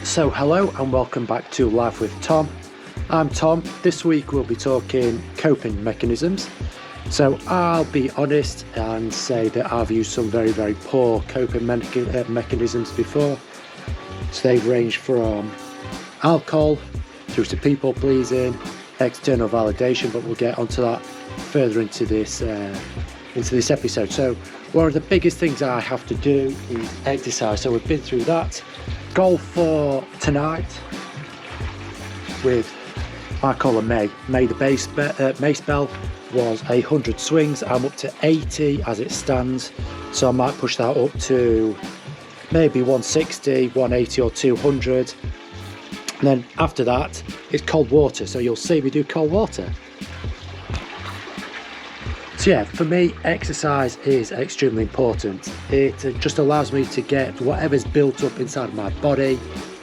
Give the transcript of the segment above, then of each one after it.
So hello and welcome back to Life with Tom. I'm Tom. This week we'll be talking coping mechanisms. So I'll be honest and say that I've used some very poor coping mechanisms before. So they've ranged from alcohol through to people pleasing, external validation, but we'll get onto that further into this episode. So one of the biggest things I have to do is exercise. So we've been through that. Goal for tonight with, I call her May. The mace bell was 100 swings. I'm up to 80 as it stands, so I might push that up to maybe 160, 180 or 200. And then after that it's cold water, so you'll see we do cold water. So yeah, for me, exercise is extremely important. It just allows me to get whatever's built up inside my body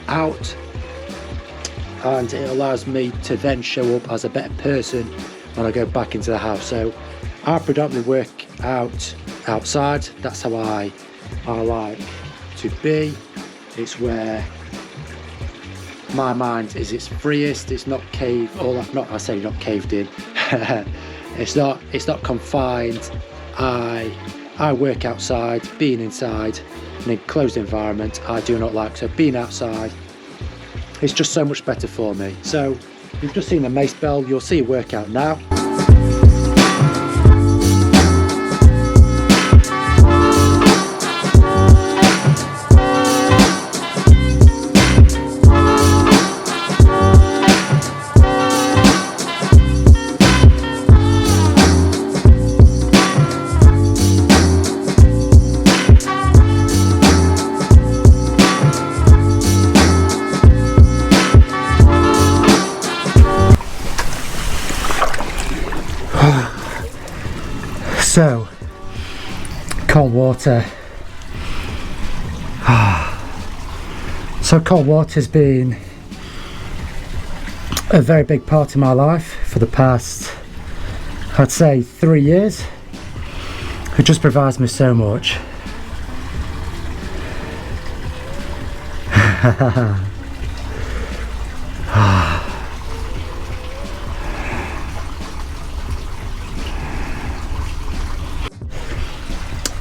out, and it allows me to then show up as a better person when I go back into the house. So I predominantly work out outside. That's how I like to be. It's where my mind is its freest. It's not caved, or not caved in. It's not confined. I work outside. Being inside in an enclosed environment I do not like, so being outside is just so much better for me. So you've just seen the mace bell, you'll see a workout now. So, cold water. So cold water's been a very big part of my life for the past, I'd say, 3 years. It just provides me so much.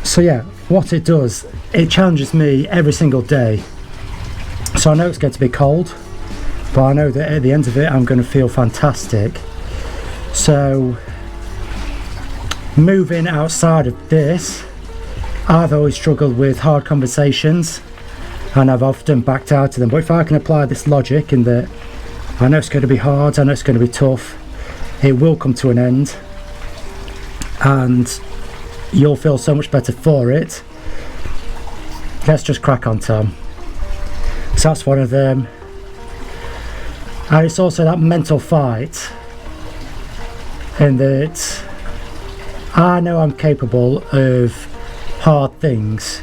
So yeah, what it does, it challenges me every single day. So I know it's going to be cold, but I know that at the end of it I'm going to feel fantastic. So moving outside of this, I've always struggled with hard conversations and I've often backed out of them. But if I can apply this logic in that I know it's going to be hard, I know it's going to be tough, it will come to an end and you'll feel so much better for it. Let's just crack on, Tom. So that's one of them. And it's also that mental fight in that I know I'm capable of hard things,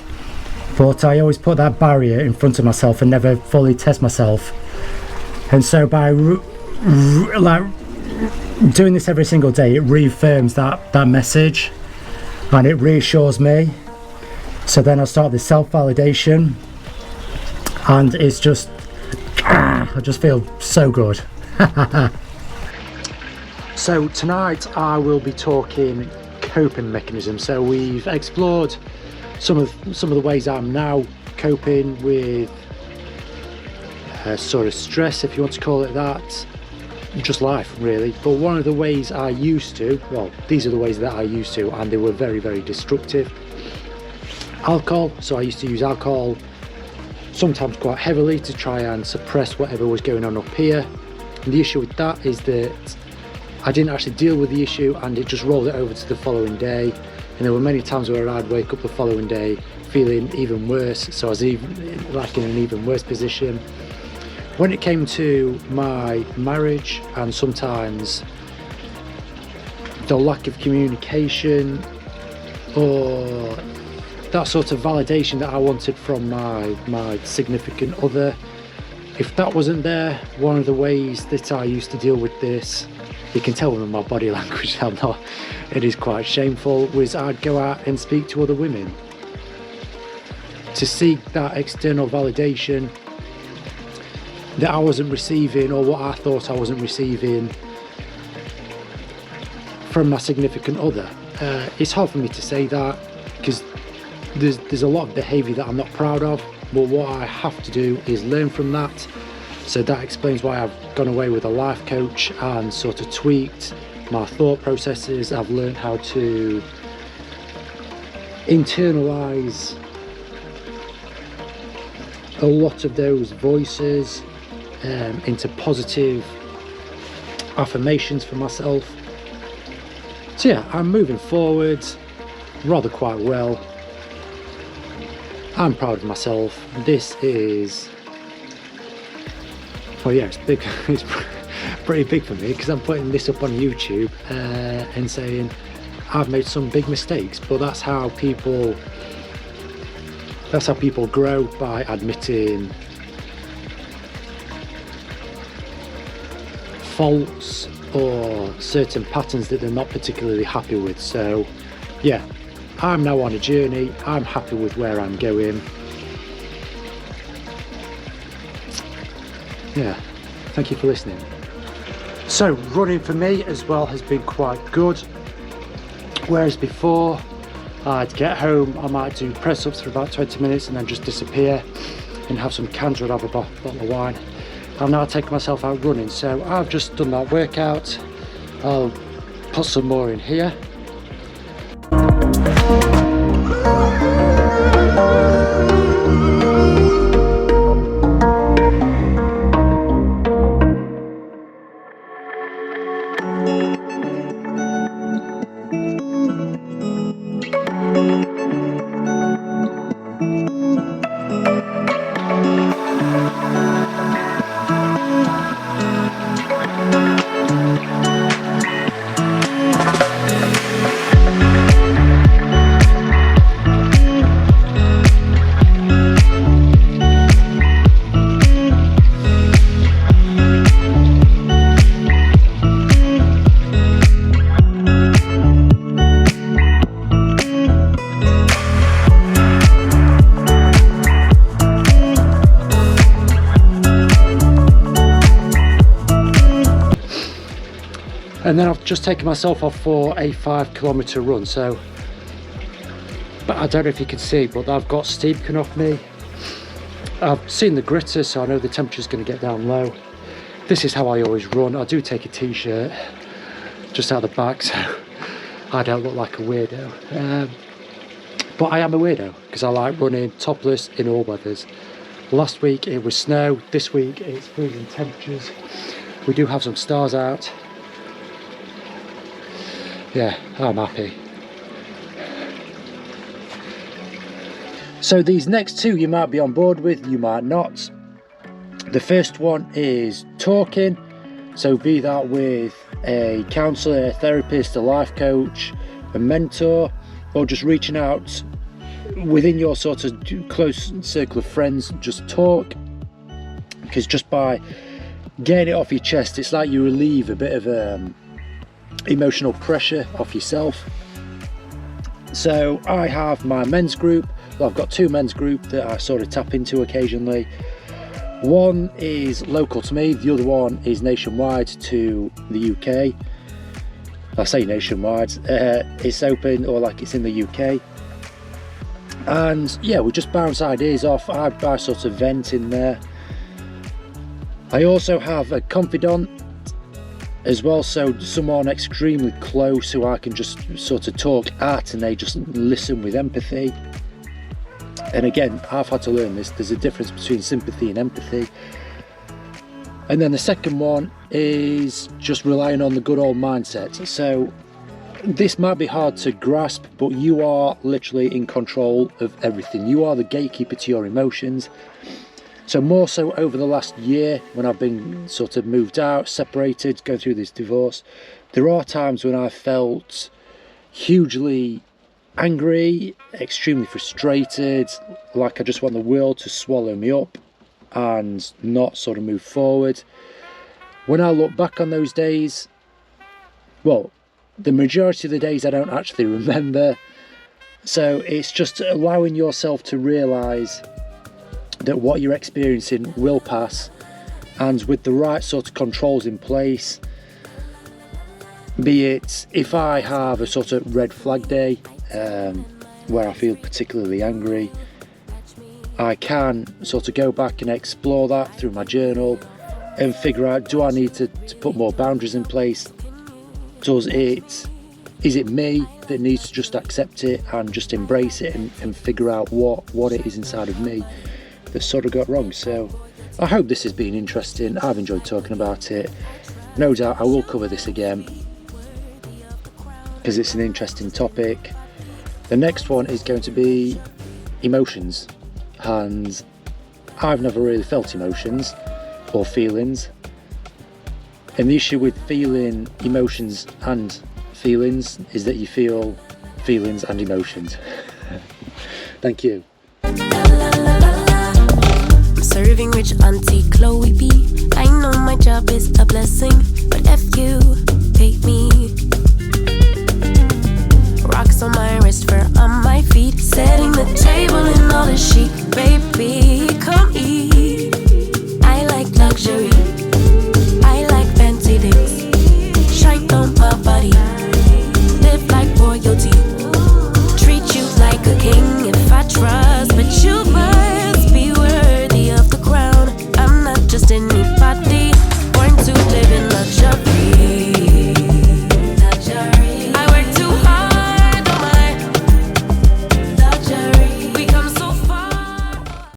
but I always put that barrier in front of myself and never fully test myself. And so by doing this every single day, it reaffirms that message. And it reassures me. So then I start this self-validation and it's just I just feel so good. So tonight I will be talking coping mechanisms. So we've explored some of the ways I'm now coping with sort of stress, if you want to call it that, just life really. But one of the ways I used to, well, these are the ways that I used to, and they were very destructive. Alcohol. So I used to use alcohol sometimes quite heavily to try and suppress whatever was going on up here, and the issue with that is that I didn't actually deal with the issue and it just rolled it over to the following day, and there were many times where I'd wake up the following day feeling even worse, so I was even like in an even worse position. When it came to my marriage and sometimes the lack of communication or that sort of validation that I wanted from my significant other, if that wasn't there, one of the ways that I used to deal with this, you can tell with my body language it is quite shameful, was I'd go out and speak to other women to seek that external validation that I wasn't receiving, or what I thought I wasn't receiving from my significant other. It's hard for me to say that because there's a lot of behaviour that I'm not proud of, but what I have to do is learn from that. So that explains why I've gone away with a life coach and sort of tweaked my thought processes. I've learned how to internalize a lot of those voices into positive affirmations for myself. So yeah, I'm moving forward rather quite well. I'm proud of myself. This is, well yeah, it's big. It's pretty big for me because I'm putting this up on YouTube and saying I've made some big mistakes, but that's how people grow, by admitting faults or certain patterns that they're not particularly happy with. So yeah, I'm now on a journey. I'm happy with where I'm going. Yeah, thank you for listening. So running for me as well has been quite good. Whereas before I'd get home, I might do press ups for about 20 minutes and then just disappear and have some cans or have a bottle of wine. I'm now taking myself out running, so I've just done that workout. I'll put some more in here. And then I've just taken myself off for a 5-kilometre run. So, but I don't know if you can see, but I've got steam coming off me. I've seen the gritter, so I know the temperature's going to get down low. This is how I always run. I do take a t-shirt just out the back, so I don't look like a weirdo. But I am a weirdo because I like running topless in all weathers. Last week it was snow. This week it's freezing temperatures. We do have some stars out. Yeah, I'm happy. So these next two you might be on board with, you might not. The first one is talking. So be that with a counsellor, a therapist, a life coach, a mentor, or just reaching out within your sort of close circle of friends, just talk. Because just by getting it off your chest, it's like you relieve a bit of emotional pressure off yourself. So I have my men's group. Well, I've got two men's group that I sort of tap into occasionally. One is local to me, the other one is nationwide to the UK. I say nationwide, it's open, or like it's in the UK. And yeah, we just bounce ideas off. I sort of vent in there. I also have a confidant as well, so someone extremely close who I can just sort of talk at and they just listen with empathy. And again, I've had to learn this, there's a difference between sympathy and empathy. And then the second one is just relying on the good old mindset. So this might be hard to grasp, but you are literally in control of everything. You are the gatekeeper to your emotions. So more so over the last year, when I've been sort of moved out, separated, going through this divorce, there are times when I felt hugely angry, extremely frustrated, like I just want the world to swallow me up and not sort of move forward. When I look back on those days, well, the majority of the days I don't actually remember. So it's just allowing yourself to realise that what you're experiencing will pass, And with the right sort of controls in place, be it if I have a sort of red flag day where I feel particularly angry, I can sort of go back and explore that through my journal and figure out, do I need to put more boundaries in place? Is it me that needs to just accept it and just embrace it and figure out what it is inside of me that sort of got wrong? So I hope this has been interesting. I've enjoyed talking about it. No doubt I will cover this again because it's an interesting topic. The next one is going to be emotions, and I've never really felt emotions or feelings. And the issue with feeling emotions and feelings is that you feel feelings and emotions. Thank you. I'm serving rich Auntie Chloe B. I know my job is a blessing, but F you, pay me. Rocks on my wrist, fur on my